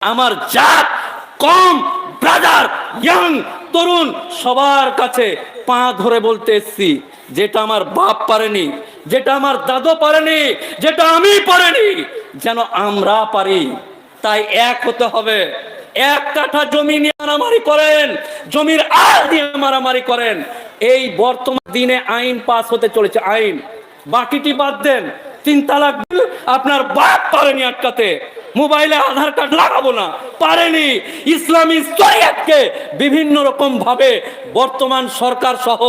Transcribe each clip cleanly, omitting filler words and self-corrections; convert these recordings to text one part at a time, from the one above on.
আমার জাত, কম, brother, young, তরুণ সবার কাছে পা ধরে বলতে এসছি, যেটা আমার বাপ পারেনি, যেটা আমার দাদু পারেনি, যেটা আমি পারিনি, যেন আমরা পারি। তাই এক হতে হবে। এক কাঠা জমি নিয়ে মারামারি করেন, জমির আল নিয়ে মারামারি করেন। এই বর্তমান দিনে আইন পাস হতে চলেছে, আইন। বাকিটি বাদ দেন, 3 তালাক আপনার বাপ পারেনি আটকাতে। মোবাইলে আধার কার্ড লাগাবো না, পারেনি। ইসলামী শরিয়াতকে বিভিন্ন রকম ভাবে বর্তমান সরকার সহ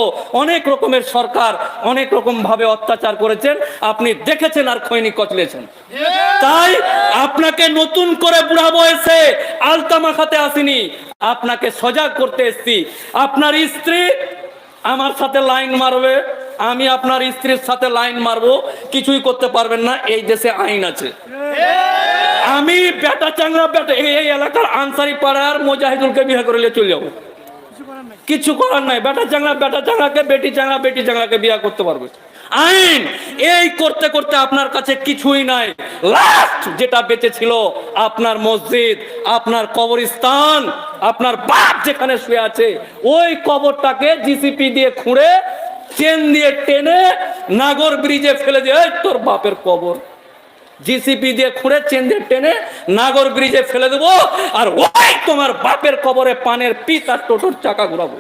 অনেক রকমের সরকার অনেক রকম ভাবে অত্যাচার করেছেন, আপনি দেখেছেন আর খৈনি কচলেছেন। তাই আপনাকে নতুন করে বুড়া বয়সে আলতা মাখাতে আসিনি, আপনাকে সজাগ করতে এসেছি। আপনার স্ত্রী আমার সাথে লাইন মারবে, আমি আপনার স্ত্রীর সাথে লাইন মারবো, কিছুই করতে পারবেন না। এই দেশে আইন আছে। আমি বেটা চাংরা বেটা এই এলাকার আনসারি পাড়ার মুজাহিদুলকে বিয়ে করে চলে যাবো, কিছু করার নাই। বেটা চাংরাকে বেটি চাংরাকে বিয়ে করতে পারবে আইন। এই করতে করতে আপনার কাছে কিছুই নাই। লাস্ট যেটা বেঁচে ছিল আপনার মসজিদ, আপনার কবরস্থান, আপনার বাপ যেখানে শুয়ে আছে ওই কবরটাকে জিসিপি দিয়ে খুঁড়ে চেন দিয়ে টেনে নাগর ব্রিজে ফেলে দিয়ে, তোর বাপের কবর জিসিপি দিয়ে খুঁড়ে চেন দিয়ে টেনে নাগর ব্রিজে ফেলে দেবো, আর ওই তোমার বাপের কবরে পানের পিত আর টোটোর চাকা ঘুরাবো।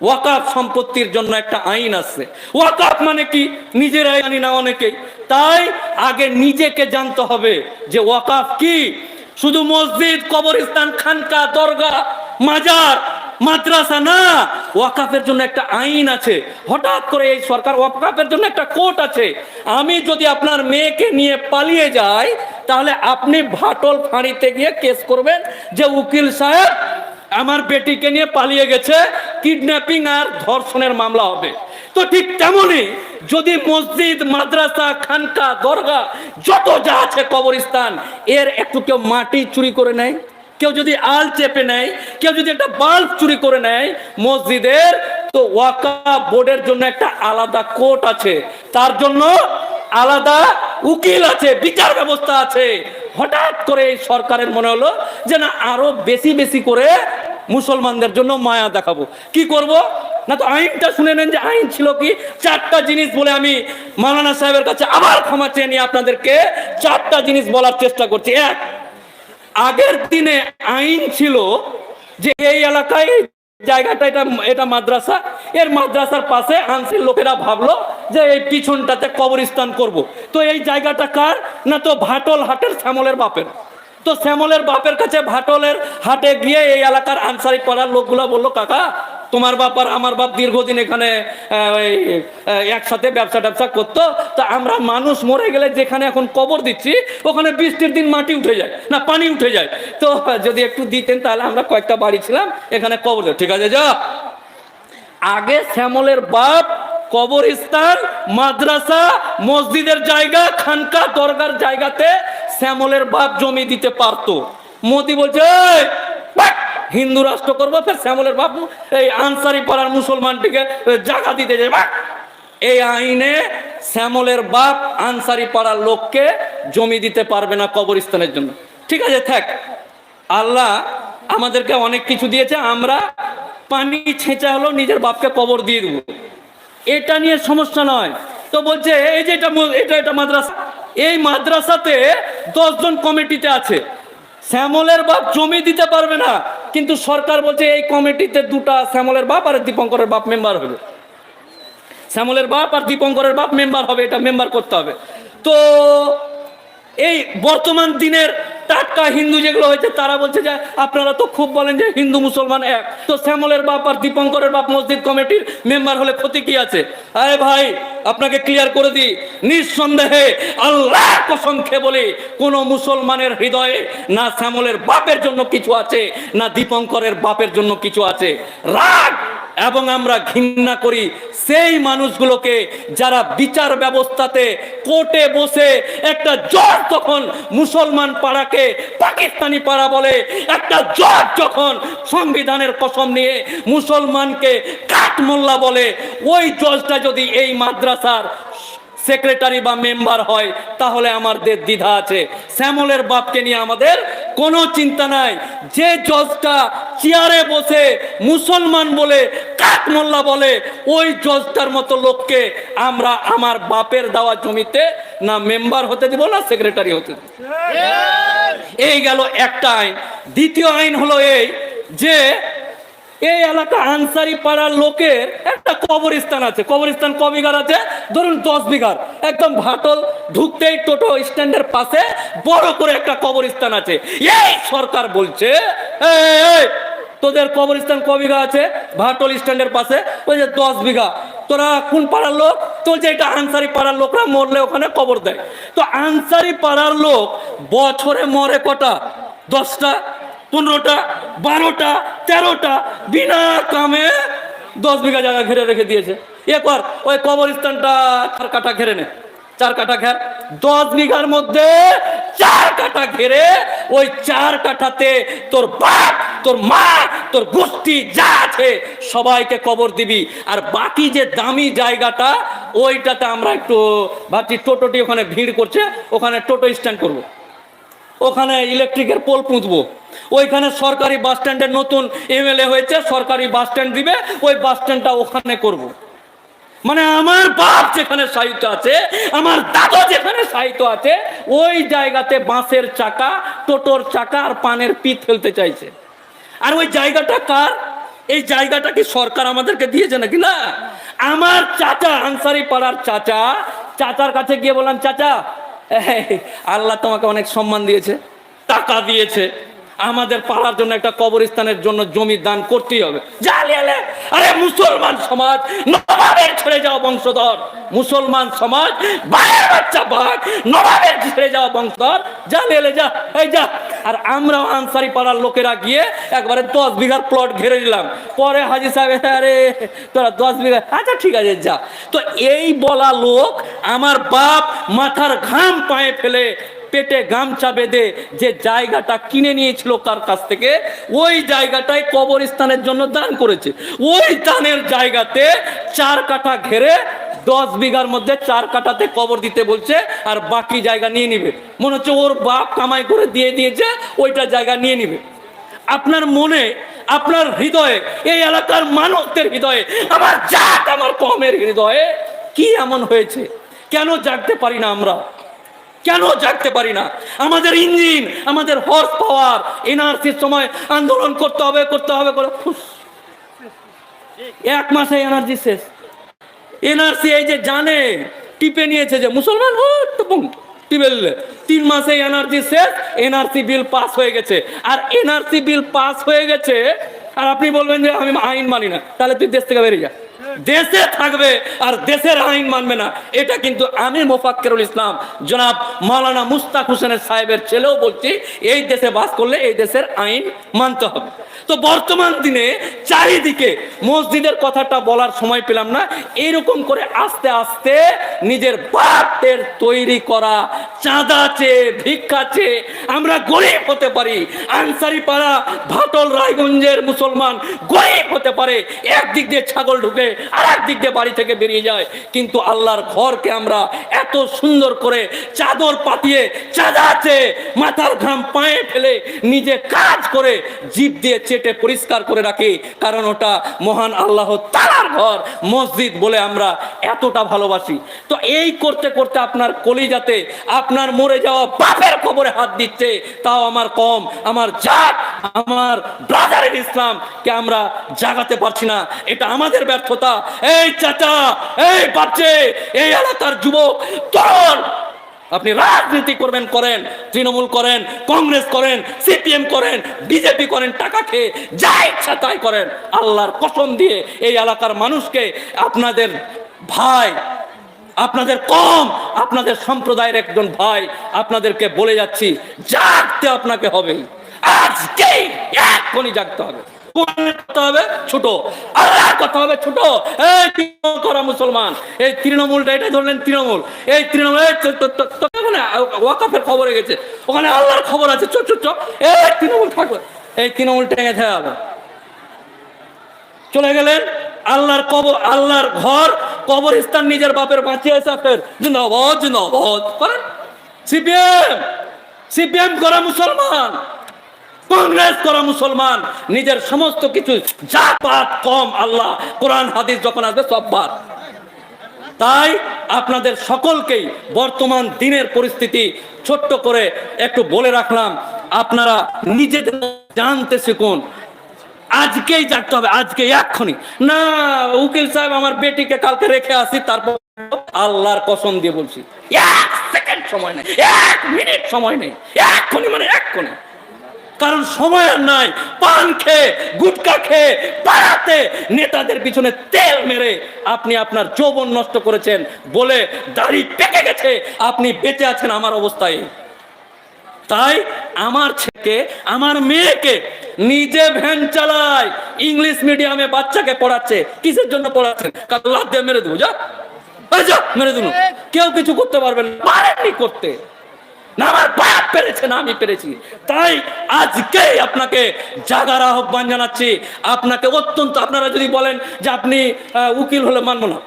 ওয়াকাফ সম্পত্তির জন্য একটা আইন আছে। ওয়াকাফ মানে কি নিজেরাই জানি না অনেকেই। তাই আগে নিজেকে জানতে হবে যে ওয়াকাফ কি। শুধু মসজিদ, কবরস্থান, খানকা, দরগা, মাজার, মাদ্রাসা না, ওয়াকাফের জন্য একটা আইন আছে। হঠাৎ করে এই সরকার ওয়াকাফের জন্য একটা কোর্ট আছে। আমি যদি আপনার মেয়েকে নিয়ে পালিয়ে যাই, তাহলে আপনি ভাটল ফাঁড়িতে গিয়ে কেস করবেন যে উকিল সাহেব আমার বেটিকে নিয়ে পালিয়ে গেছে, কিডন্যাপিং আর ধর্ষণের মামলা হবে। তো ঠিক তেমনই যদি মসজিদ, মাদ্রাসা, খানকা, দরগা যত যা আছে, কবরস্থান, এর একটু কেউ মাটি চুরি করে নেয়, কেউ যদি আল চেপে নেয়, কেউ যদি একটা বাল্ব চুরি করে নেয় মসজিদের, তো ওয়াকাফ বোর্ডের জন্য একটা আলাদা কোর্ট আছে, তার জন্য আলাদা উকিল আছে, বিচার ব্যবস্থা আছে। হঠাৎ করে এই সরকারের মনে হলো যে না, আরো বেশি বেশি করে মুসলমানদের জন্য মায়া দেখাবো। কি করব না, তো আইনটা শুনে নেন যে আইন ছিল কি। 4টা জিনিস বলে আমি মাওলানা সাহেবের কাছে আবার ক্ষমা চেয়ে নিয়ে আপনাদেরকে 4টা জিনিস বলার চেষ্টা করছি। এক, আগের দিনে আইন ছিল যে এই এলাকায় জায়গাটা এটা মাদ্রাসা, এর মাদ্রাসার পাশে আনসির লোকেরা ভাবলো যে এই পিছনটাতে কবরস্থান করব। তো এই জায়গাটা কার না, তো ভাটল হাটের শ্যামলের বাপের। তো শ্যামলের বাপের কাছে ভাটলের হাটে গিয়ে এই এলাকার আনসারি পাড়ার লোকগুলো বললো, কাকা তোমার বাপ আর আমার বাপ দীর্ঘদিন এখানে একসাথে ব্যবসা করতো, তো আমরা মানুষ মরে গেলে যেখানে এখন কবর দিচ্ছি ওখানে বৃষ্টির দিন মাটি উঠে যায় না, পানি উঠে যায়, তো যদি একটু দিতেন তাহলে আমরা কয়েকটা বাড়ি ছিলাম এখানে কবর দেব। ঠিক আছে যা। আগে শ্যামলের বাপ কবরস্থান, মাদ্রাসা, মসজিদের জায়গা, খানকা, দরগার জায়গাতে শ্যামলের বাপ জমি দিতে পারতো। মোদি বলছে হিন্দু রাষ্ট্র করবো, ফের শ্যামলের বাপ এই আনসারি পাড়ার মুসলমানটিকে জায়গা দিতে যায়। এই আইনে শ্যামলের বাপ আনসারি পাড়ার লোককে জমি দিতে পারবে না কবরস্থানের জন্য। ঠিক আছে থাক, আল্লাহ আমাদেরকে অনেক কিছু দিয়েছে, আমরা পানি ছেঁচা হলো নিজের বাপকে কবর দিয়ে দেবো, এটা নিয়ে সমস্যা নয়। তো বলছে এই যে এটা মাদ্রাসা, এই মাদ্রাসাতে 10 জন কমিটিতে আছে, শ্যামলের বাপ জমি দিতে পারবে না, কিন্তু সরকার বলছে এই কমিটিতে 2টা শ্যামলের বাপ আর দীপঙ্করের বাপ মেম্বার হবে। শ্যামলের বাপ আর দীপঙ্করের বাপ মেম্বার হবে, এটা মেম্বার করতে হবে। তো এই বর্তমান দিনের টাটকা হিন্দু যেগুলো হয়েছে তারা বলছে যে আপনারা তো খুব বলেন যে হিন্দু মুসলমান এক, তো শ্যামলের বাপ আর দীপঙ্করের বাপ মসজিদ কমিটির মেম্বার হলে ক্ষতি কি আছে? আরে ভাই আপনাকে ক্লিয়ার করে দিই, নিঃসন্দেহে আল্লাহ কসম খেয়ে বলি, কোন মুসলমানের হৃদয়ে না শ্যামলের বাপের জন্য কিছু আছে না দীপঙ্করের বাপের জন্য কিছু আছে। রাগ এবং আমরা ঘৃণা করি সেই মানুষগুলোকে যারা বিচার ব্যবস্থাতে কোর্টে বসে একটা জজ তখন মুসলমান পাড়াকে পাকিস্তানি পাড়া বলে, একটা জজ যখন সংবিধানের কসম নিয়ে মুসলমানকে কাঠমোল্লা বলে, ওই জজটা যদি এই মাদ্রাসার সেক্রেটারি বা মেম্বার হয় তাহলে আমাদের দ্বিধা আছে। শ্যামলের বাপকে নিয়ে আমাদের কোনো চিন্তা নাই। যে জজটা চেয়ারে বসে মুসলমান বলে কাক মোল্লা বলে, ওই জজটার মতো লোককে আমরা আমার বাপের দেওয়া জমিতে না মেম্বার হতে দিব না সেক্রেটারি হতে দিব। এই গেল একটা আইন। দ্বিতীয় আইন হলো এই যে এই এলাকা আনসারি পাড়ার লোকের একটা কবরস্থান আছে। কবরস্থান ক বিঘার আছে? ধরুন 10 বিঘার। একদম ভাটল ঢুকতেই টোটো স্ট্যান্ডের পাশে বড় করে একটা কবরস্থান আছে। এই সরকার বলছে এই তোদের কবরস্থান ক বিঘা আছে? ভাটল স্ট্যান্ডের পাশে। ওই যে 10 বিঘা। তোরা কোন পাড়ার লোক? তো যে এটা আনসারি পাড়ার লোকরা মরলে ওখানে কবর দেয়। তো আনসারি পাড়ার লোক বছরে মরে কটা? 10টা, 15টা, 12টা, 13টা বিনা কামে 10 বিঘা জায়গা ঘিরে রেখে দিয়েছে। এরপর ওই কবরস্থানটা 4 কাঠা ঘিরে নে, 4 কাঠা ঘের। 10 বিঘার মধ্যে 4 কাঠা ঘিরে ওই 4 কাঠাতে তোর বাপ, তোর মা, তোর গোষ্ঠী যা আছে সবাইকে কবর দিবি। আর বাকি যে দামি জায়গাটা ওইটাতে আমরা একটু ভাবছি টোটোটি ওখানে ভিড় করছে, ওখানে টোটো স্ট্যান্ড করবো, ওখানে ইলেকট্রিকের পোল পুঁতবো, ওইখানে সরকারি বাস স্ট্যান্ডের নতুন এমএলএ হয়েছে, সরকারি বাস স্ট্যান্ড দিবে, ওই বাস স্ট্যান্ডটা ওখানে করব। মানে আমার বাপ যেখানে সাহিত্য আছে, আমার দাদা যেখানে সাহিত্য আছে, ওই জায়গাতে বাঁশের চাকা, টোটোর চাকা আর পানের পিঠ ফেলতে চাইছে। আর ওই জায়গাটা কার? এই জায়গাটা কি সরকার আমাদেরকে দিয়েছে নাকি? না। আমার চাচা, আনসারি পাড়ার চাচা, চাচার কাছে গিয়ে বললাম, চাচা আল্লাহ তোমাকে অনেক সম্মান দিয়েছে, টাকা দিয়েছে, আমাদের পাড়ার জন্য একটা কবরস্থানের জন্য জমি দান করতেই হবে। আরে মুসলমান সমাজ নবাবের ছেড়ে যাওয়া বংশধর, মুসলমান সমাজ বায়ের বাচ্চা বাঘ, নবাবের ছেড়ে যাওয়া বংশধর, যা লেলে যা, এই যা। আর আমরাও আনসারি পাড়ার লোকেরা গিয়ে একবারে 10 বিঘার প্লট ঘিরে দিলাম। পরে হাজি সাহেব, আরে তোরা 10 বিঘা, আচ্ছা ঠিক আছে যা। তো এই বলা লোক আমার বাপ মাথার ঘাম পায়ে ফেলে পেটে গামছা বেঁধে যে জায়গাটা কিনে নিয়েছিল কার কাছ থেকে, ওই জায়গাটায় কবরস্থানের জন্য দান করেছে। ওই দানের জায়গাতে 4 কাঠা ঘেরে 10 বিঘার মধ্যে 4 কাঠাতে কবর দিতে বলছে, আর বাকি জায়গা নিয়ে নিবে। মনে হচ্ছে ওর বাপ কামাই করে দিয়ে দিয়েছে, ওইটা জায়গা নিয়ে নিবে। আপনার মনে, আপনার হৃদয়ে, এই এলাকার মানুষদের হৃদয়ে, আমার জাত, আমার কমের হৃদয়ে কি এমন হয়েছে? কেন জাগতে পারি না আমরা? কেন জাগতে পারি না? আমাদের ইঞ্জিন, আমাদের হর্স পাওয়ার, এনআরসির সময় আন্দোলন করতে হবে করতে হবে করে 1 মাসে এনার্জি শেষ। এনআরসি এই যে জানে টিপে নিয়েছে যে মুসলমান টিপে দিলে 3 মাসে এনার্জি শেষ। এনআরসি বিল পাস হয়ে গেছে। আর এনআরসি বিল পাস হয়ে গেছে, আর আপনি বলবেন যে আমি আইন মানি না, তাহলে তুই দেশ থেকে বেরিয়ে যা। দেশে থাকবে আর দেশের আইন মানবে না, এটা কিন্তু আমি মোফাক্কেরুল ইসলাম জনাব মাওলানা মুস্তাক হোসেনের সাহেবের ছেলেও বলছি, এই দেশে বাস করলে এই দেশের আইন মানতে হবে। তো বর্তমান দিনে চারিদিকে মসজিদের কথাটা বলার সময় পেলাম না, এইরকম করে আস্তে আস্তে নিজের বাপের তৈরি করা চাঁদা চেয়ে, ভিক্ষা চেয়ে আমরা গরিব হতে পারি। আনসারি পাড়া ভাটল রায়গঞ্জের মুসলমান গরিব হতে পারে, একদিক দিয়ে ছাগল ঢুকে আর একদিক দিয়ে বাড়ি থেকে বেরিয়ে যায়, কিন্তু আল্লাহর ঘরকে আমরা এত সুন্দর করে চাদর পাতিয়ে, চাঁদা চেয়ে, মাথার ঘাম পায়ে ফেলে, নিজে কাজ করে, জিভ দিয়ে চেটে পরিষ্কার করে রাখি, কারণ ওটা মহান আল্লাহ তাআলার ঘর, মসজিদ বলে আমরা এতটা ভালোবাসি। তো এই করতে করতে আপনার কলিজাতে আপনার মরে যাওয়া বাপের কবরে হাত দিচ্ছে, তাও আমার কম, আমার জাত, আমার ব্রাদারের ইসলামকে আমরা জাগাতে পারছি না। এটা আমাদের ব্যর্থতা। এই চাচা, এই বাচ্চে, এই এলাকার যুবক তরুণ, আপনি রাজনীতি করবেন, করেন, তৃণমূল করেন, কংগ্রেস করেন, সিপিএম করেন, বিজেপি করেন, টাকা খেয়ে যা ইচ্ছা তাই করেন, আল্লাহর কসম দিয়ে এই এলাকার মানুষকে, আপনাদের ভাই, আপনাদের কম, আপনাদের সম্প্রদায়ের একজন ভাই, আপনাদেরকে বলে যাচ্ছি, জাগতে আপনাকে হবে, আজকেই এখনই জাগতে হবে। ছোট আল্লাহর কথা হবে ছোট। এই করা মুসলমান, এই তৃণমূলটা, এটা ধরলেন তৃণমূল, এই তৃণমূল ওয়াকাফের খবরে গেছে, ওখানে আল্লাহর খবর আছে, ছোট ছোট এই তৃণমূল থাকবে, এই তৃণমূল টেঙে থাকা হবে। চলে গেলেন আল্লাহর কবর, আল্লাহর ঘর, কবরস্থান নিজের বাপের বাঁচিয়ে এসে ফের জিন্দাবাদ জিন্দাবাদ করেন। সিপিএম, সিপিএম করা মুসলমান, কংগ্রেস করা মুসলমান নিজের সমস্ত কিছু জাতপাত কম, আল্লাহ কোরআন হাদিস যখন আসবে সব বাদ। তাই আপনাদের সকলকেই বর্তমান দিনের পরিস্থিতি ছোট্ট করে একটু বলে রাখলাম, আপনারা নিজেদের জানতে শিখুন। আজকেই জানতে হবে, আজকে এক্ষুনি না। উকিল সাহেব আমার বেটিকে কালকে রেখে আসি, তারপর আল্লাহর কসম দিয়ে বলছি 1 সেকেন্ড সময় নেই, 1 মিনিট সময় নেই, এক্ষুনি মানে এক্ষুনি। কারণ সময় আর নাই। পান খেয়ে গুটকা খেয়ে পাড়াতে নেতাদের পিছনে তেল মেরে আপনি আপনার যৌবন নষ্ট করেছেন বলে দাড়ি পেকে গেছে, আপনি বেঁচে আছেন আমার অবস্থায়। তাই আমার ছেলেকে, আমার মেয়েকে নিজে ভ্যান চালায়, ইংলিশ মিডিয়ামে বাচ্চাকে পড়াচ্ছে। কিসের জন্য পড়াচ্ছেন? কারণ লাফ দিয়ে মেরে দেবো, যা মেরে দেবো। কেউ কিছু করতে পারবেন না, পারেননি করতে। না আমার বাপ পেরেছে, না আমি পেরেছি। তাই আজকে আপনাকে জাগার আহ্বান জানাচ্ছি। আপনাকে অত্যন্ত, আপনারা যদি বলেন যে আপনি উকিল হলে মানবো না,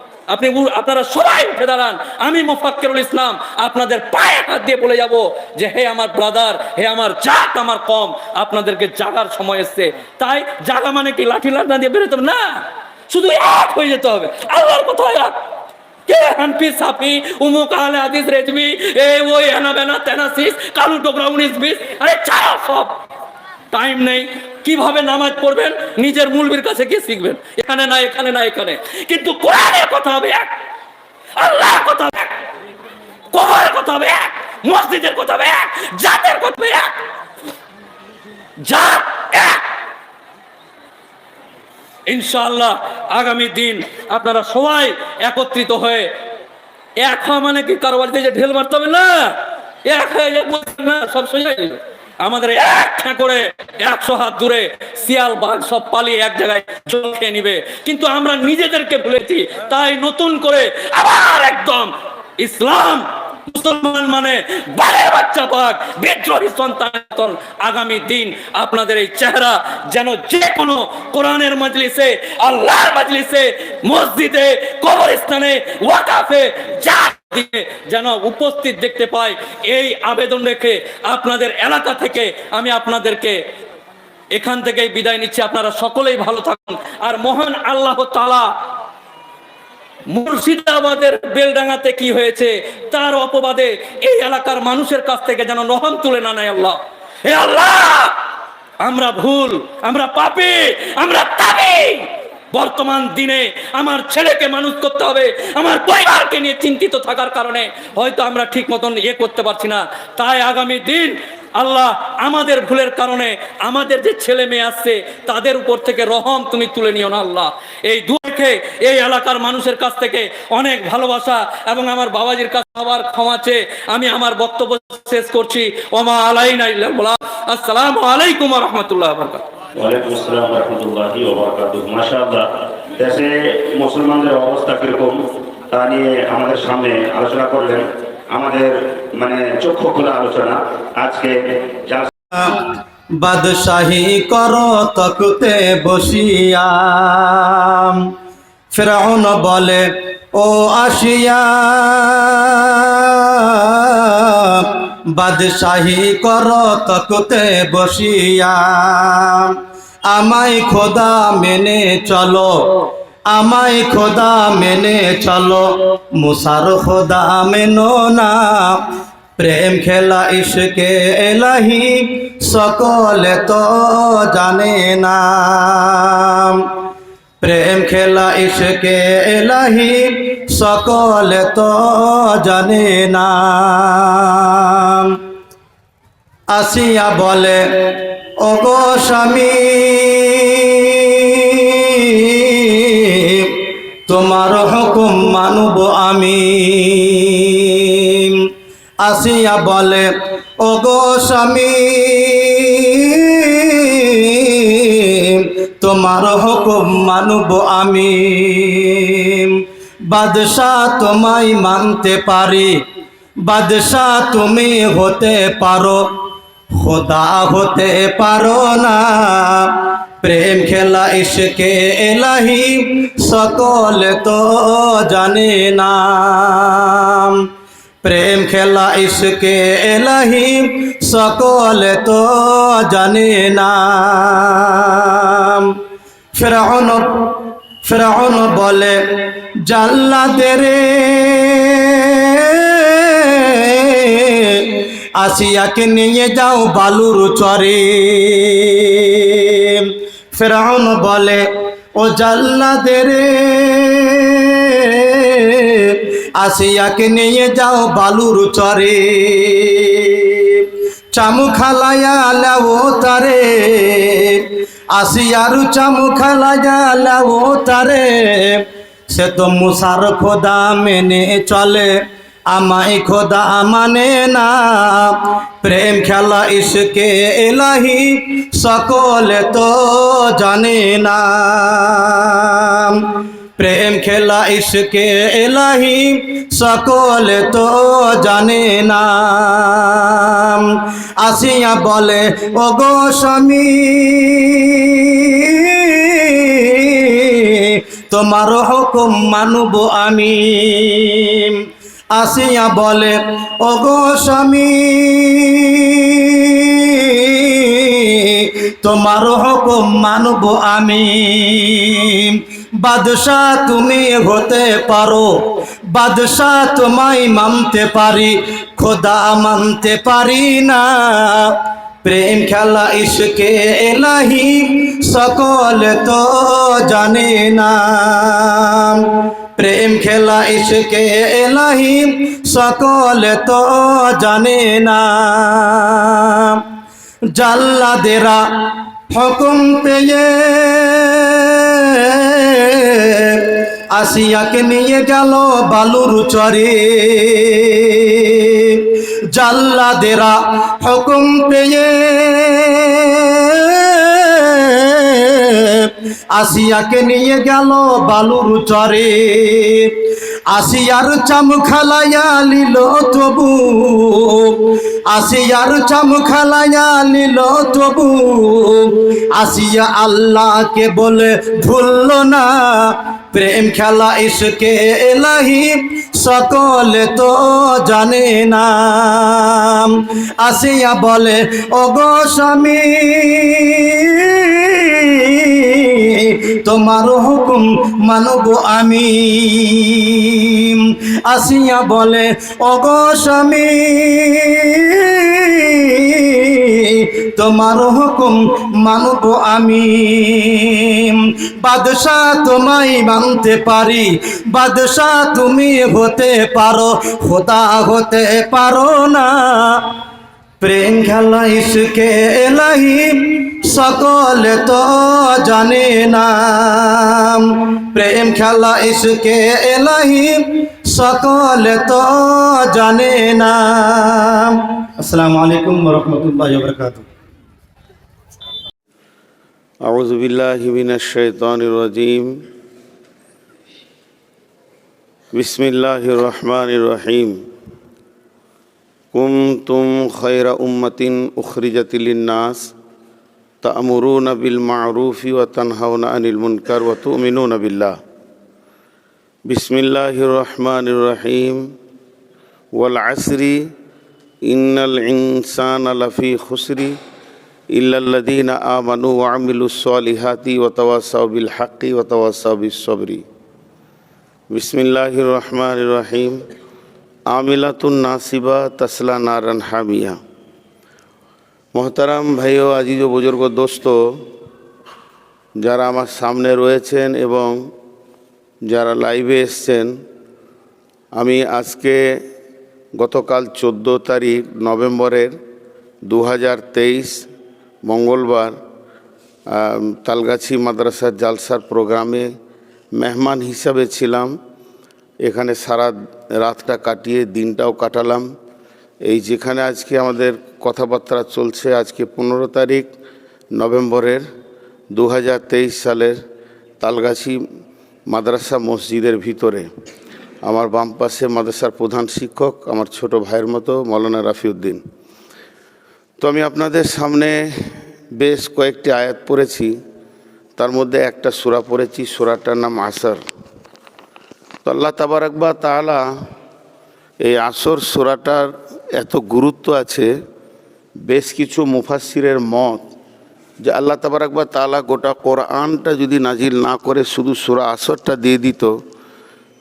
আপনারা সবাই উঠে দাঁড়ান। আমি মোফাক্কেরুল ইসলাম আপনাদের পায়ে হাত দিয়ে বলে যাব যে হে আমার ব্রাদার, হে আমার জাত আমার কম, আপনাদেরকে জাগার সময় এসছে। তাই জাগা মানে কি লাঠি লাঠা দিয়ে বেরোতে হবে না, শুধু এক হয়ে যেতে হবে। আল্লাহর কথা এক। কে হানফি সাফি উমুক আহলে হাদিস রেজমি এই ওই এনা বেনা তেনাসিস কালু টোকরা 19-20, আরে ছাড়ো সব। টাইম নেই। কিভাবে নামাজ পড়বেন নিজের মুলবির কাছে গিয়ে শিখবেন, এখানে না এখানে না এখানে। কিন্তু কোরআনের কথা হবে এক, আল্লাহর কথা হবে এক, কবরের কথা হবে এক, মসজিদের কথা হবে এক, জাতের কথা হবে এক, জাত এক। ইনশাআল্লাহ আগামী দিন আপনারা সবাই একত্রিত হয়ে, এক হওয়া মানে কি কারো বাড়িতে যে ঢেল মারতে হবে না, এক হয়ে না, সব সোজা হয়ে যাবে। আমাদের এক করে 100 হাত দূরে শিয়াল বাঘ সব পালিয়ে এক জায়গায় জল খেয়ে নিবে। কিন্তু আমরা নিজেদেরকে ভুলেছি। তাই নতুন করে আবার একদম ইসলাম মুসলমান মানে বারের বাচ্চা পাক বিদ্রোহী সন্তান। আগামী দিন আপনাদের এই চেহারা যেন যে কোনো কোরআনের মজলিসে, আল্লাহর মজলিসে, মসজিদে, কবরস্থানে, ওয়াকাফে যা যেন উপস্থিত দেখতে পাই, এই আবেদন রেখে আপনাদের এলাকা থেকে আমি আপনাদেরকে এখান থেকেই বিদায় নিচ্ছি। আপনারা সকলেই ভালো থাকুন। আর মহান আল্লাহ তাআলা মুর্শিদাবাদের বেলডাঙ্গাতে কি হয়েছে তার অপবাদে এই এলাকার মানুষের কাছ থেকে যেন রহম তুলে না নেয় আল্লাহ। হে আল্লাহ, আমরা ভুল, আমরা পাপী, আমরা তাবী। বর্তমান দিনে আমার ছেলেকে মানুষ করতে হবে, আমার পরিবারকে নিয়ে চিন্তিত থাকার কারণে হয়তো আমরা ঠিক মতন করতে পারছি না। তাই আগামী দিন আল্লাহ আমাদের ভুলের কারণে আমাদের যে ছেলে মেয়ে আসছে তাদের উপর থেকে রহম তুমি তুলে নিও না আল্লাহ। এই দুঃখে এই এলাকার মানুষের কাছ থেকে অনেক ভালোবাসা এবং আমার বাবাজির কাছে আবার ক্ষমা চেয়ে আমি আমার বক্তব্য শেষ করছি। ওমা আলাইনা ইল্লাল বালাগ। আসসালামু আলাইকুম ওয়া রাহমাতুল্লাহি ওয়া বারাকাতুহু। ওয়ালাইকুম আসসালাম ওয়া রাহমাতুল্লাহি ওয়া বারাকাতুহু। মাশাআল্লাহ, দেশে মুসলমানদের অবস্থা কিরকম তা নিয়ে আমাদের সামনে আলোচনা করলেন। আমাদের মানে চক্ষু খোলা আলোচনা। আজকে বাদশাহী করো তখতে বসিয়া, ফিরআউন বলে ও আসিয়া, বাদশাহী করো তখতে বসিয়া, আমায় খোদা মেনে চলো, আমায় খোদা মেনে চলো, মুসার খোদা মেনো না। প্রেম খেলা ইশকে এলাহি সকলে তো জানে না, প্রেম খেলা ইশকে এলাহি সকলে তো জানে না। আসিয়া বলে ওগো স্বামী, তোমার হুকুম মানব আমি। আসিয়া বলে ওগো স্বামী, তোমার হুকুম মানব আমি। বাদশাহ তোমায় মানতে পারি, বাদশাহ তুমি হতে পারো, খোদা হতে পারো না। প্রেম খেলা ইশকে এলাহি সকলে তো জানে না, প্রেম খেলা ইশকে এলাহি সকলে তো জানে না। ফিরআউন বলে জাল্লাদের আসিয়াকে নিয়ে যাও বালুর চরে। ফিরআউন বলে ও জাল্লাদের আসিয়াকে নিয়ে যাও বালুর চরে। চামু খালায়া লাও তারে, আসিয়ার চামু খালায়া লাও তারে। সে তো মুসার খোদা মেনে চলে, আমায় খোদা মানে না। প্রেম খেলা ইশকে এলাহি সকলে তো জানে না। প্রেম খেলা ইশকে এলাহি সকলে তো জানে না। আসিয়া বলে ও গো স্বামী, তোমার হুকুম মানব আমি। আসিয়া বলে ও গো স্বামী, তোমার হুকুম মানব আমি। বাদশাহ তুমি হতে পারো, বাদশাহ তোমায় মানতে পারি, খোদা মানতে পারি না। প্রেম খেলা ইশকে এলাহি সকলে তো জানে না। প্রেম খেলা ইশকে এলাহি সকলে তো জানে না। জাল্লাদেরা হুকুম পেয়ে আসিয়াকে নিয়ে গেল বালুর চরে। জাল্লাদেরা হুকুম পেয়ে আসিয়াকে নিয়ে গেল বালুর চরে। আসিয়ার চাম খালাইয়া লিল তবু, আসিয়ার চাম খালাইয়া লিল তবু। আসিয়া আল্লাহকে বলে ভুলল না। প্রেম খেলা ইশকে এলাহি সকলে তো জানে না। আসিয়া বলে ও গো স্বামী, তোমার হুকুম মানব আমি। আসিয়া বলে ও গো স্বামী, তোমার হুকুম মানব আমি। বাদশাহ তোমায় মানতে পারি, বাদশাহ তুমি হতে পারো, খোদা হতে পারো না। প্রেম খেলা ইশকে এলাহি সকলে তো জানে না। প্রেম খেলা ইশকে এলাহি সকলে তো জানে না। আসসালামু আলাইকুম ওয়া রাহমাতুল্লাহি ওয়া বারাকাতুহু। أعوذ بالله من الشيطان الرجيم بسم الله الرحمن الرحيم كنتم خير أمة أخرجت للناس تأمرون بالمعروف وتنهون عن المنكر وتؤمنون بالله بسم الله الرحمن الرحيم والعصر إن الإنسان لفي خسر إلا الذين آمنوا وعملوا الصالحات وتواصوا بالحق وتواصوا بالصبر بسم الله الرحمن الرحيم عاملة ناصبة تسلا نارا حامية মোহতারাম ভাইও আজিজ ও বুজুর্গ দোস্ত, যারা আমার সামনে রয়েছেন এবং যারা লাইভে এসছেন, আমি আজকে গতকাল 14 তারিখ নভেম্বরের 2023 মঙ্গলবার তালগাছি মাদ্রাসার জালসার প্রোগ্রামে মেহমান হিসাবে ছিলাম। এখানে সারা রাতটা কাটিয়ে দিনটাও কাটালাম। এই যেখানে আজকে আমাদের কথাবার্তা চলছে, আজকে 15 তারিখ নভেম্বরের 2023 সালের তালগাছি মাদ্রাসা মসজিদের ভিতরে আমার বাম পাশে মাদ্রাসার প্রধান শিক্ষক আমার ছোট ভাইয়ের মতো মৌলানা রাফিউদ্দিন। তো আমি আপনাদের সামনে বেশ কয়েকটি আয়াত পড়েছি, তার মধ্যে একটা সূরা পড়েছি, সূরাটার নাম আসর। তো আল্লাহ তাবারাক ওয়া তাআলা এই আসর সূরাটার এত গুরুত্ব আছে, বেশ কিছু মুফাসসিরের মত যে আল্লাহ তাবারক ওয়া তাআলা গোটা কোরআনটা যদি নাজিল না করে শুধু সূরা আসরটা দিয়ে দিত,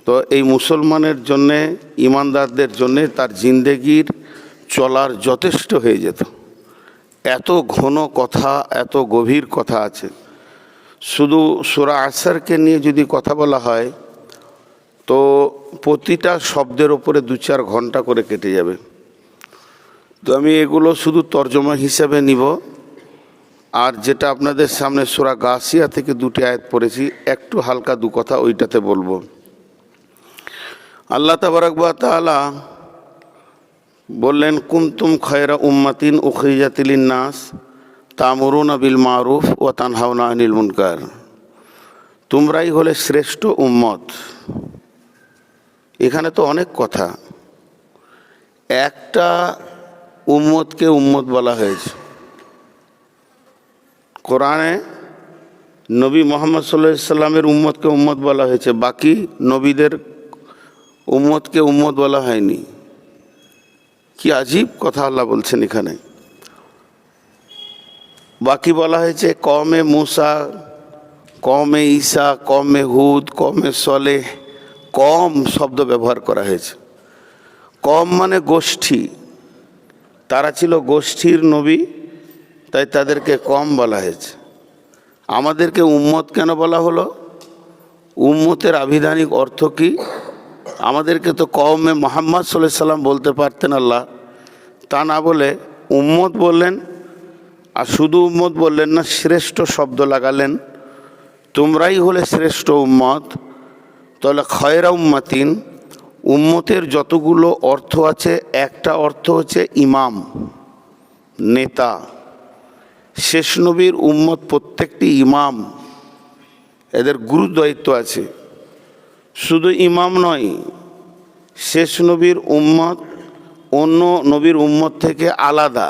তো এই মুসলমানের জন্যে, ইমানদারদের জন্যে তার জিন্দেগির চলার যথেষ্ট হয়ে যেত। এত ঘন কথা, এত গভীর কথা আছে। শুধু সূরা আসরকে নিয়ে যদি কথা বলা হয় তো প্রতিটা শব্দের ওপরে 2-4 ঘন্টা করে কেটে যাবে। তো আমি এগুলো শুধু তর্জমা হিসাবে নিব, আর যেটা আপনাদের সামনে সূরা গাসিয়া থেকে 2টি আয়াত পড়েছি, একটু হালকা 2 কথা ওইটাতে বলবো। আল্লাহ তাবারক ওয়া তাআলা বললেন, কুনতুম খায়রা উম্মাতিন উখরিজাত লিন-নাস তা'মুরুনা বিল মারুফ ওয়া তানহাউনা আনিল মুনকার। তোমরাই হলে শ্রেষ্ঠ উম্মত। এখানে তো অনেক কথা, একটা উম্মতকে উম্মত বলা হয়েছে। কোরআনে নবী মুহাম্মদ সাল্লাল্লাহু আলাইহি সাল্লামের উম্মতকে উম্মত বলা হয়েছে, বাকি নবীদের উম্মতকে উম্মত বলা হয়নি। কি আজীব কথা আল্লাহ বলছেন এখানে। বাকি বলা হয়েছে কওমে মুসা, কওমে ঈসা, কওমে হুদ, কওমে সলেহ। কম শব্দ ব্যবহার করা হয়েছে। কম মানে গোষ্ঠী, তারা ছিল গোষ্ঠীর নবী, তাই তাদেরকে কম বলা হয়েছে। আমাদেরকে উম্মত কেন বলা হলো? উম্মতের আবিধানিক অর্থ কি? আমাদেরকে তো কওমে মুহাম্মদ সাল্লাল্লাহু আলাইহি সাল্লাম বলতে পারতেন আল্লাহ, তা না বলে উম্মত বললেন। আর শুধু উম্মত বললেন না, শ্রেষ্ঠ শব্দ লাগালেন, তোমরাই হলে শ্রেষ্ঠ উম্মত। তাহলে খয়রা উম্মাতিন, উম্মতের যতগুলো অর্থ আছে, একটা অর্থ হচ্ছে ইমাম, নেতা। শেষ নবীর উম্মত প্রত্যেকটি ইমাম, এদের গুরু দায়িত্ব আছে। শুধু ইমাম নয়, শেষ নবীর উম্মত অন্য নবীর উম্মত থেকে আলাদা।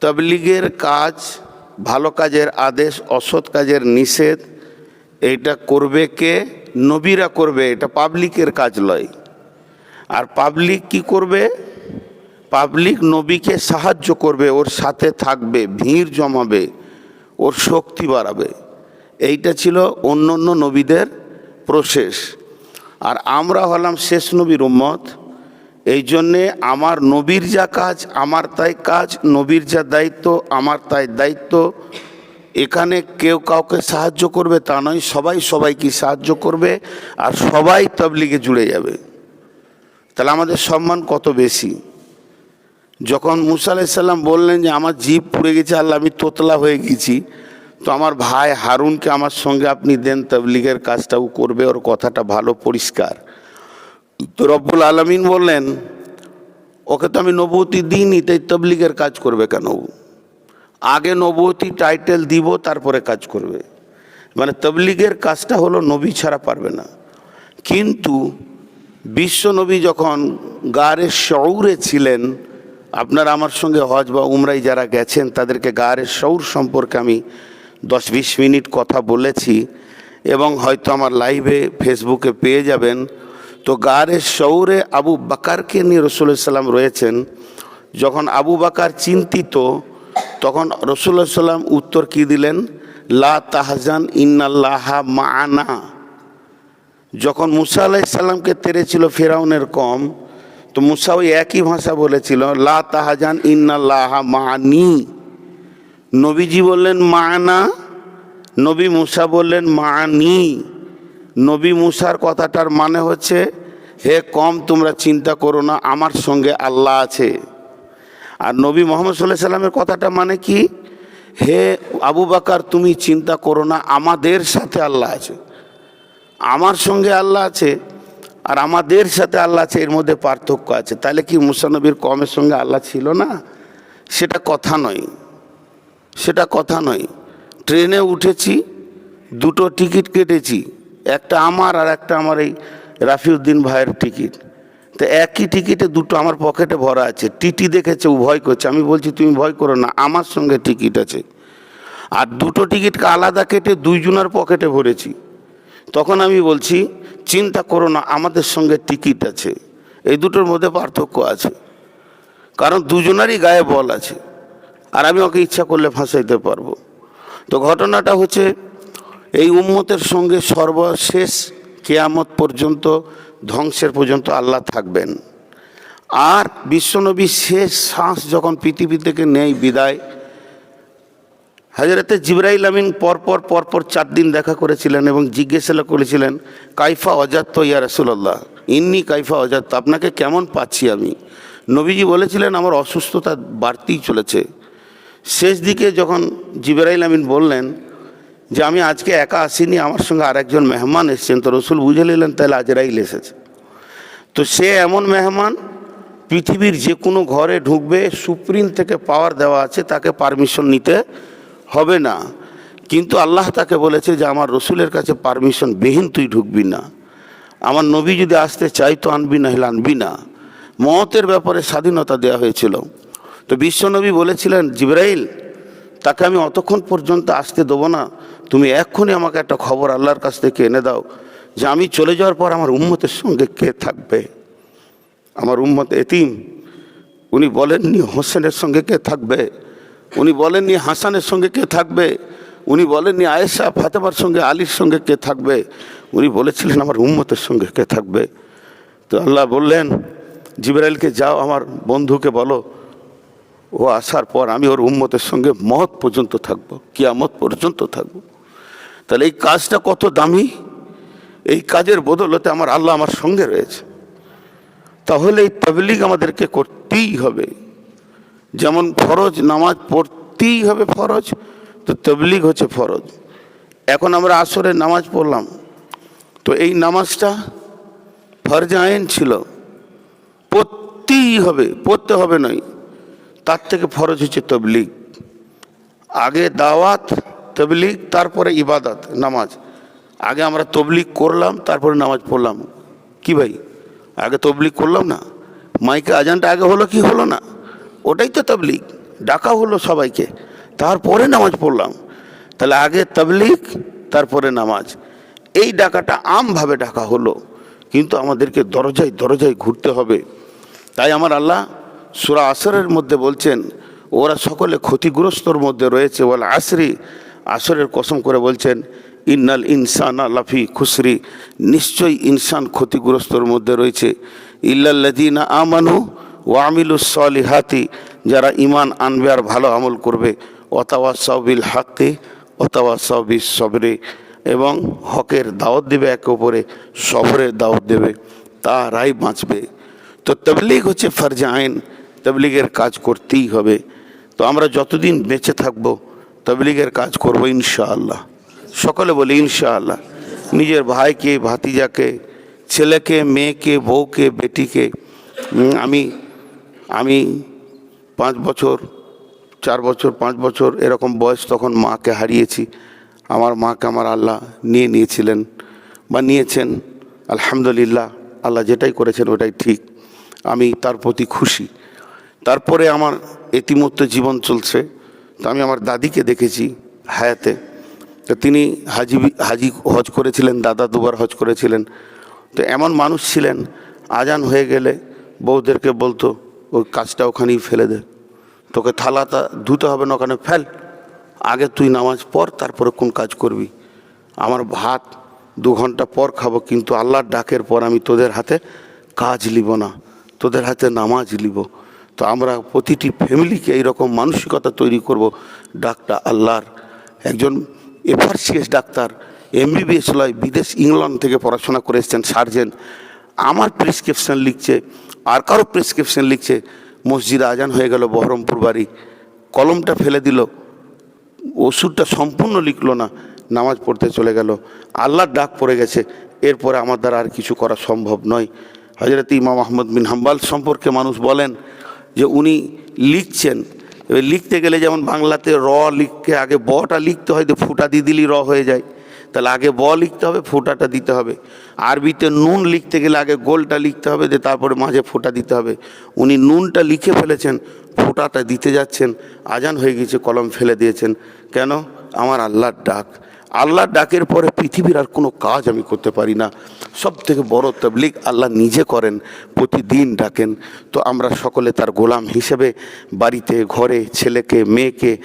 তাবলীগের কাজ, ভালো কাজের আদেশ, অসৎ কাজের নিষেধ, এইটা করবে কে? নবীরা করবে, এটা পাবলিকের কাজ নয়। আর পাবলিক কি করবে? পাবলিক নবীকে সাহায্য করবে, ওর সাথে থাকবে, ভিড় জমাবে, ওর শক্তি বাড়াবে। এইটা ছিল অন্য অন্য নবীদের প্রসেস। আর আমরা হলাম শেষ নবীর উম্মত, এই জন্যে আমার নবীর যা কাজ আমার তাই কাজ, নবীর যা দায়িত্ব আমার তাই দায়িত্ব। এখানে কেউ কাউকে সাহায্য করবে তা নয়, সবাই সবাইকে সাহায্য করবে, আর সবাই তাবলীগে জুড়ে যাবে। তাহলে আমাদের সম্মান কত বেশি। যখন মুসা আলাইহিস সালাম বললেন যে আমার জিভ পুড়ে গেছে আল্লাহ, আমি তোতলা হয়ে গেছি, তো আমার ভাই হারুনকে আমার সঙ্গে আপনি দেন, তাবলীগের কাজটাও করবে, ওর কথাটা ভালো পরিষ্কার। তো রব্বুল আলামিন বললেন, ওকে তো আমি নবুয়তি দিইনি, তাই তাবলীগের কাজ করবে কেন? আগে নবুয়তি টাইটেল দিব, তারপরে কাজ করবে। মানে তাবলীগের কাজটা হলো নবী ছাড়া পারবে না। কিন্তু বিশ্ব নবী যখন গারে শউরে ছিলেন, আপনারা আমার সঙ্গে হজ বা উমরায় যারা গেছেন তাদেরকে গারে শউর সম্পর্কে আমি 10-20 মিনিট কথা বলেছি, এবং হয়তো আমার লাইভে ফেসবুকে পেয়ে যাবেন। তো গারে শউরে আবু বাকারকে নিয়ে রাসূলুল্লাহ সাল্লাল্লাহু আলাইহি ওয়াসাল্লাম রয়েছেন। যখন আবু বাকার চিন্তিত, তখন রাসূলুল্লাহ সাল্লাল্লাহু আলাইহি ওয়াসাল্লাম উত্তর কি দিলেন? লা তাহজান ইন্নাল্লাহা মা'ানা। যখন মুসা আলাইহিস সালামকে তেড়েছিল ফিরাউনের কম, তো মুসা ওই একই ভাষা বলেছিল, লা তাহজান ইন্নাল্লাহা মা'ানি। নবীজি বললেন মা'ানা, নবী মুসা বললেন মা'ানি। নবী মুসার কথাটার মানে হচ্ছে, হে কম তোমরা চিন্তা করো না, আমার সঙ্গে আল্লাহ আছে। আর নবী মুহাম্মদ সাল্লাল্লাহু আলাইহি সাল্লামের কথাটা মানে কি? হে আবু বকর তুমি চিন্তা করো না, আমাদের সাথে আল্লাহ আছে। আমার সঙ্গে আল্লাহ আছে আর আমাদের সাথে আল্লাহ আছে, এর মধ্যে পার্থক্য আছে। তাহলে কি মুসা নবীর কমের সঙ্গে আল্লাহ ছিল না? সেটা কথা নয়, সেটা কথা নয়। ট্রেনে উঠেছি, 2টো টিকিট কেটেছি, একটা আমার আর একটা আমার এই রাফিউদ্দিন ভাইয়ের টিকিট। তো একই টিকিটে 2টো আমার পকেটে ভরা আছে। টিটি দেখেছে, ও ভয় করছে। আমি বলছি তুমি ভয় করো না, আমার সঙ্গে টিকিট আছে। আর 2টো টিকিটকে আলাদা কেটে 2 জনের পকেটে ভরেছি। তখন আমি বলছি চিন্তা করো না, আমাদের সঙ্গে টিকিট আছে। এই দুটোর মধ্যে পার্থক্য আছে, কারণ দুজনারই গায়ে বল আছে, আর আমি ওকে ইচ্ছা করলে ফাঁসাইতে পারবো। তো ঘটনাটা হচ্ছে এই উম্মতের সঙ্গে সর্বশেষ কিয়ামত পর্যন্ত, ধ্বংসের পর্যন্ত আল্লাহ থাকবেন। আর বিশ্বনবী শেষ শ্বাস যখন পৃথিবী থেকে নেয় বিদায়, হযরতে জিবরাইল আমিন পরপর 4 দিন দেখা করেছিলেন এবং জিজ্ঞাসা করেছিলেন, কাইফা অজাত্ত ইয়া রাসূলুল্লাহ, ইন্নি কাইফা অজাত্ত, আপনাকে কেমন পাচ্ছি আমি। নবীজি বলেছিলেন আমার অসুস্থতা বাড়তেই চলেছে। শেষ দিকে যখন জিবরাইল আমিন বললেন যে আমি আজকে একা আসিনি, আমার সঙ্গে আরেকজন মেহমান এসেছেন, তো রসুল বুঝে নিলেন তাহলে আজরাইল এসেছে। তো সে এমন মেহমান, পৃথিবীর যে কোনো ঘরে ঢুকবে, সুপ্রিম থেকে পাওয়ার দেওয়া আছে, তাকে পারমিশন নিতে হবে না। কিন্তু আল্লাহ তাকে বলেছে যে আমার রসুলের কাছে পারমিশন বিহীন তুই ঢুকবি না, আমার নবী যদি আসতে চাই তো আনবি না, হলে আনবি না। মওতের ব্যাপারে স্বাধীনতা দেওয়া হয়েছিল। তো বিশ্বনবী বলেছিলেন জিবরাইল, তাকে আমি অতক্ষণ পর্যন্ত আসতে দেবো না, তুমি এক্ষুনি আমাকে একটা খবর আল্লাহর কাছ থেকে এনে দাও যে আমি চলে যাওয়ার পর আমার উম্মতের সঙ্গে কে থাকবে। আমার উম্মত এতিম, উনি বলেননি হোসেনের সঙ্গে কে থাকবে, উনি বলেননি হাসানের সঙ্গে কে থাকবে, উনি বলেননি আয়েশা ফাতেমার সঙ্গে আলীর সঙ্গে কে থাকবে, উনি বলেছিলেন আমার উম্মতের সঙ্গে কে থাকবে। তো আল্লাহ বললেন জিবরাইলকে, যাও আমার বন্ধুকে বলো ও আসার পর আমি ওর উম্মতের সঙ্গে মওত পর্যন্ত থাকবো, কিয়ামত পর্যন্ত থাকবো। তাহলে এই কাজটা কত দামি, এই কাজের বদলতে আমার আল্লাহ আমার সঙ্গে রয়েছে। তাহলে এই তাবলীগ আমাদেরকে করতেই হবে। যেমন ফরজ নামাজ পড়তেই হবে ফরজ, তো তাবলীগ হচ্ছে ফরজ। এখন আমরা আসরের নামাজ পড়লাম, তো এই নামাজটা ফরজ আইন ছিল, পড়তেই হবে, পড়তে হবে নয়, তার থেকে ফরজ হচ্ছে তাবলীগ। আগে দাওয়াত, তাবলীগ, তারপরে ইবাদত নামাজ। আগে আমরা তাবলীগ করলাম, তারপরে নামাজ পড়লাম। কি ভাই, আগে তাবলীগ করলাম না? মাইকে আজানটা আগে হলো কি হলো না? ওটাই তো তাবলীগ, ডাকা হলো সবাইকে, তারপরে নামাজ পড়লাম। তাহলে আগে তাবলীগ, তারপরে নামাজ। এই ডাকাটা আমভাবে ডাকা হলো, কিন্তু আমাদেরকে দরজায় দরজায় ঘুরতে হবে। তাই আমার আল্লাহ সূরা আসরের মধ্যে বলছেন ওরা সকলে ক্ষতিগ্রস্তর মধ্যে রয়েছে। ওয়াল আসরি, আসরের কসম করে বলছেন ইন্নাল ইনসানা লাফি খুসরি, নিশ্চয়ই ইনসান ক্ষতিগ্রস্তর মধ্যে রয়েছে। ইল্লাল্লাযীনা আমানু ওয়া আমিলুস সলিহাতি, যারা ঈমান আনবে আর ভালো আমল করবে। ওয়াতাওয়াসাউ বিল হাক্কি ওয়াতাওয়াসাউ বিস সবরি, এবং হকের দাওয়াত দেবে একে অপরে, সবরের দাওয়াত দেবে, তারাই বাঁচবে। তো তাবলীগ হচ্ছে ফরজ আইন, তাবলীগের কাজ করতেই হবে। তো আমরা যতদিন বেঁচে থাকব তাবলীগের কাজ করব ইনশাআল্লাহ। সকলে বলি ইনশাআল্লাহ। নিজের ভাইকে, ভাতিজাকে, ছেলেকে, মেয়েকে, বউকে, বেটিকে। আমি 5 বছর, 4 বছর, 5 বছর এরকম বয়স তখন মাকে হারিয়েছি। আমার মাকে আমার আল্লাহ নিয়েছিলেন বা নিয়েছেন। আলহামদুলিল্লাহ, আল্লাহ যেটাই করেছেন ওটাই ঠিক, আমি তার প্রতি খুশি। তারপরে আমার এতিমত্ব জীবন চলছে। তো আমি আমার দাদিকে দেখেছি হায়াতে। তো তিনি হজ করেছিলেন, দাদা 2 বার হজ করেছিলেন। তো এমন মানুষ ছিলেন, আজান হয়ে গেলে বউদেরকে বলতো ওই কাজটা ওখানেই ফেলে দে, তোকে থালাটা ধুতে হবে না, ওখানে ফেল, আগে তুই নামাজ পড়, তারপরে কোন কাজ করবি। আমার ভাত 2 ঘন্টা পর খাবো, কিন্তু আল্লাহর ডাকের পর আমি তোদের হাতে কাজ লিব না, তোদের হাতে নামাজ লিব। তো আমরা প্রতিটি ফ্যামিলিকে এইরকম মানসিকতা তৈরি করব। ডাক্তার আল্লাহর একজন FRCS ডাক্তার, MBBS লয়, বিদেশ ইংল্যান্ড থেকে পড়াশোনা করে এসেছেন, সার্জেন। আমার প্রেসক্রিপশান লিখছে, আর কারো প্রেসক্রিপশান লিখছে। মসজিদে আজান হয়ে গেল, বহরমপুর বাড়ি, কলমটা ফেলে দিল, ওষুধটা সম্পূর্ণ লিখলো না, নামাজ পড়তে চলে গেল। আল্লাহর ডাক পড়ে গেছে, এরপরে আমার দ্বারা আর কিছু করা সম্ভব নয়। হযরত ইমাম আহমদ বিন হাম্বল সম্পর্কে মানুষ বলেন যে উনি লিখছেন, লিখতে গেলে যেমন বাংলাতে র লিখতে আগে বটা লিখতে হয়, তো ফুটা দিয়ে দিলেই র হয়ে যায়। তাহলে আগে ব লিখতে হবে, ফোঁটাটা দিতে হবে। আরবিতে নুন লিখতে গেলে আগে গোলটা লিখতে হবে, যে তারপরে মাঝে ফোঁটা দিতে হবে। উনি নুনটা লিখে ফেলেছেন, ফোঁটাটা দিতে যাচ্ছেন, আজান হয়ে গেছে, কলম ফেলে দিয়েছেন। কেন? আমার আল্লাহর ডাক, আল্লাহর ডাকের পরে পৃথিবীর আর কোনো কাজ আমি করতে পারি না। সব থেকে বড় তাবলীগ আল্লাহ নিজে করেন, প্রতিদিন ডাকেন। তো আমরা সকলে তার গোলাম হিসেবে বাড়িতে ঘরে ছেলেকে মেয়েকে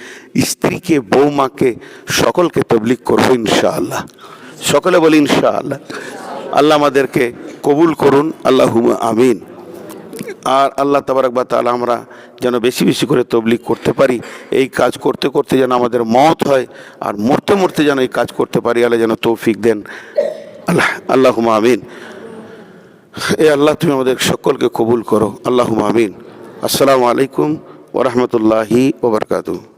স্ত্রীকে বৌমাকে সকলকে তাবলীগ করবো ইনশাআল্লাহ। সকলে বলি ইনশাআল্লাহ। আল্লাহ আমাদেরকে কবুল করুন, আল্লাহুম্মা আমিন। আর আল্লাহ তাবারাক ওয়া তাআলা আমরা যেন বেশি বেশি করে তাবলীগ করতে পারি, এই কাজ করতে করতে যেন আমাদের মওত হয়, আর মরতে মরতে যেন এই কাজ করতে পারি, আল্লাহ যেন তৌফিক দেন। আল্লাহুম্মা আমিন। এ আল্লাহ তুমি আমাদের সকলকে কবুল করো, আল্লাহুম্মা আমিন। আসসালামু আলাইকুম ওয়া রাহমাতুল্লাহি ওয়া বারাকাতুহু।